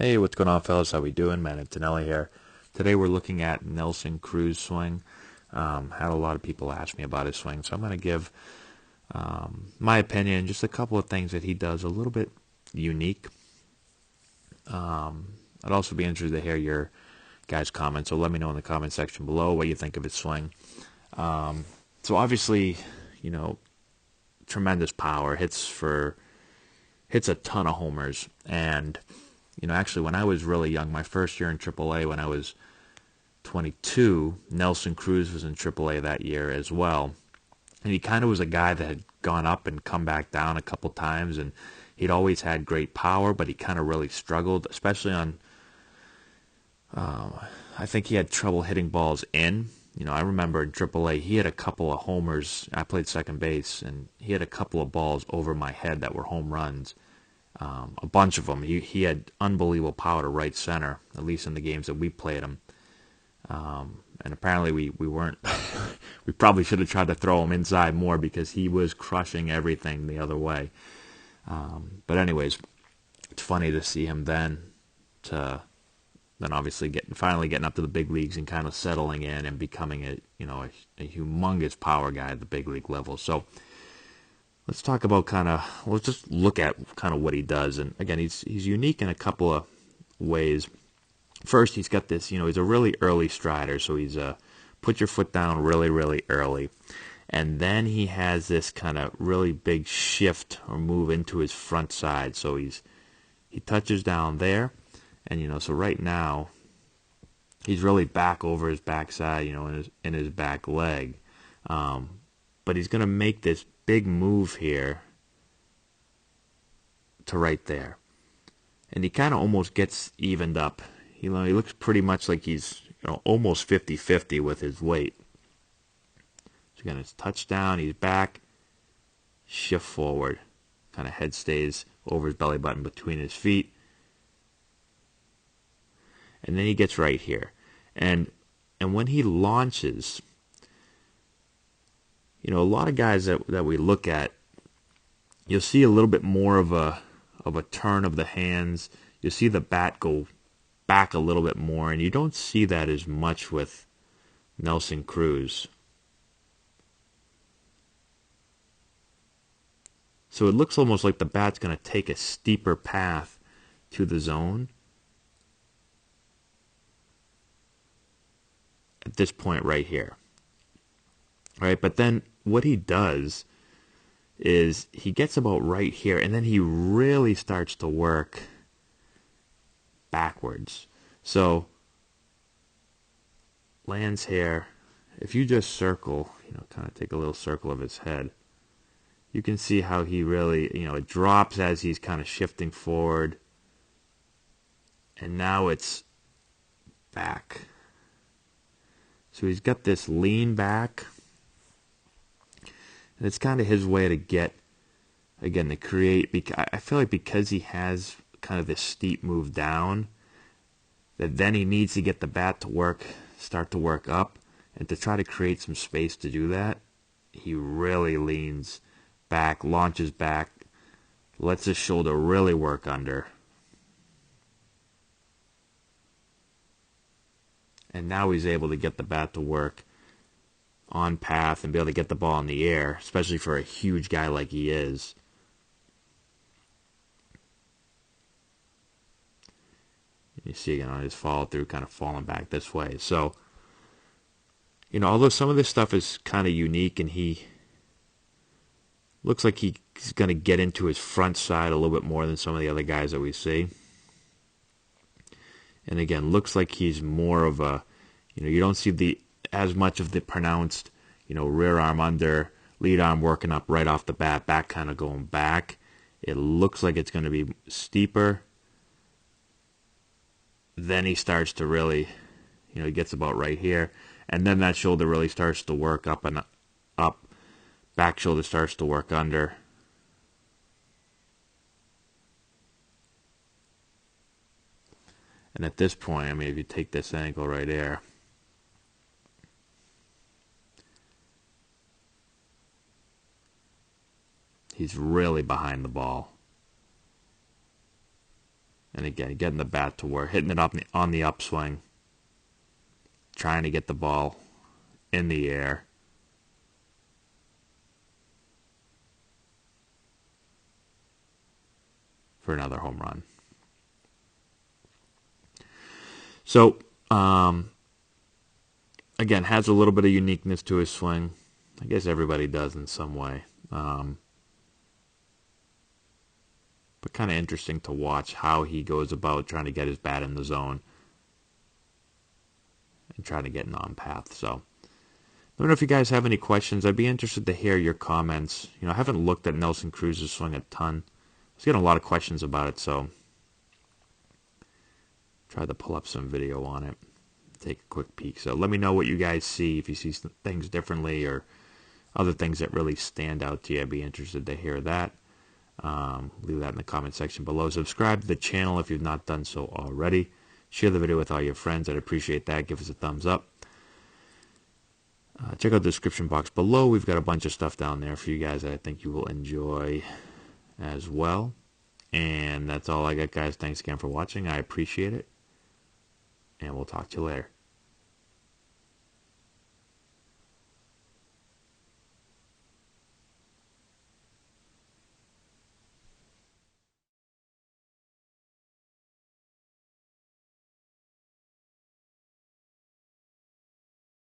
Hey, what's going on, fellas? How we doing? Man, Antonelli here. Today we're looking at Nelson Cruz swing. Had a lot of people ask me about his swing, so I'm going to give my opinion, just a couple of things that he does a little bit unique. I'd also be interested to hear your guys' comments, so let me know in the comment section below what you think of his swing. So obviously, you know, tremendous power, hits a ton of homers, and actually, when I was really young, my first year in AAA, when I was 22, Nelson Cruz was in AAA that year as well. And he kind of was a guy that had gone up and come back down a couple times, and he'd always had great power, but he kind of really struggled, especially on, I think he had trouble hitting balls in. I remember in AAA, he had a couple of homers. I played second base, and he had a couple of balls over my head that were home runs. A bunch of them. He had unbelievable power to right center, at least in the games that we played him. And apparently we weren't. We probably should have tried to throw him inside more because he was crushing everything the other way. But anyways, it's funny to see him then obviously finally getting up to the big leagues and kind of settling in and becoming a humongous power guy at the big league level. So let's talk about let's just look at kind of what he does. And again, he's unique in a couple of ways. First, he's got this, he's a really early strider, so he's put your foot down really, really early. And then he has this kind of really big shift or move into his front side. So he touches down there, and so right now he's really back over his backside, in his back leg. But he's going to make this big move here to right there. And he kind of almost gets evened up. He looks pretty much like he's almost 50-50 with his weight. So again, it's touchdown, he's back, shift forward. Kind of head stays over his belly button between his feet. And then he gets right here. And when he launches, a lot of guys that we look at, you'll see a little bit more of a turn of the hands. You'll see the bat go back a little bit more, and you don't see that as much with Nelson Cruz. So it looks almost like the bat's going to take a steeper path to the zone at this point right here. All right, but then what he does is he gets about right here, and then he really starts to work backwards. So lands here. If you just circle, kind of take a little circle of his head, you can see how he really, it drops as he's kind of shifting forward. And now it's back. So he's got this lean back. And it's kind of his way to get, again, to create. I feel like because he has kind of this steep move down, that then he needs to get the bat to start to work up. And to try to create some space to do that, he really leans back, launches back, lets his shoulder really work under. And now he's able to get the bat to work on path and be able to get the ball in the air, especially for a huge guy like he is. You see, his follow through kind of falling back this way. So, although some of this stuff is kind of unique, and he looks like he's going to get into his front side a little bit more than some of the other guys that we see. And again, looks like he's more of a, you don't see as much of the pronounced, rear arm under, lead arm working up right off the bat, back kind of going back. It looks like it's going to be steeper. Then he starts to really, he gets about right here. And then that shoulder really starts to work up and up. Back shoulder starts to work under. And at this point, if you take this angle right there, he's really behind the ball. And again, getting the bat to work, hitting it up on the upswing, trying to get the ball in the air. For another home run. So, again, has a little bit of uniqueness to his swing. I guess everybody does in some way. But kind of interesting to watch how he goes about trying to get his bat in the zone and trying to get an on path. So, I don't know if you guys have any questions. I'd be interested to hear your comments. I haven't looked at Nelson Cruz's swing a ton. I was getting a lot of questions about it, so try to pull up some video on it, take a quick peek. So let me know what you guys see, if you see things differently or other things that really stand out to you. I'd be interested to hear that. Leave that in the comment section below. Subscribe to the channel if you've not done so already. Share the video with all your friends. I'd appreciate that. Give us a thumbs up. Check out the description box below. We've got a bunch of stuff down there for you guys that I think you will enjoy as well. And that's all I got, guys. Thanks again for watching. I appreciate it. And we'll talk to you later.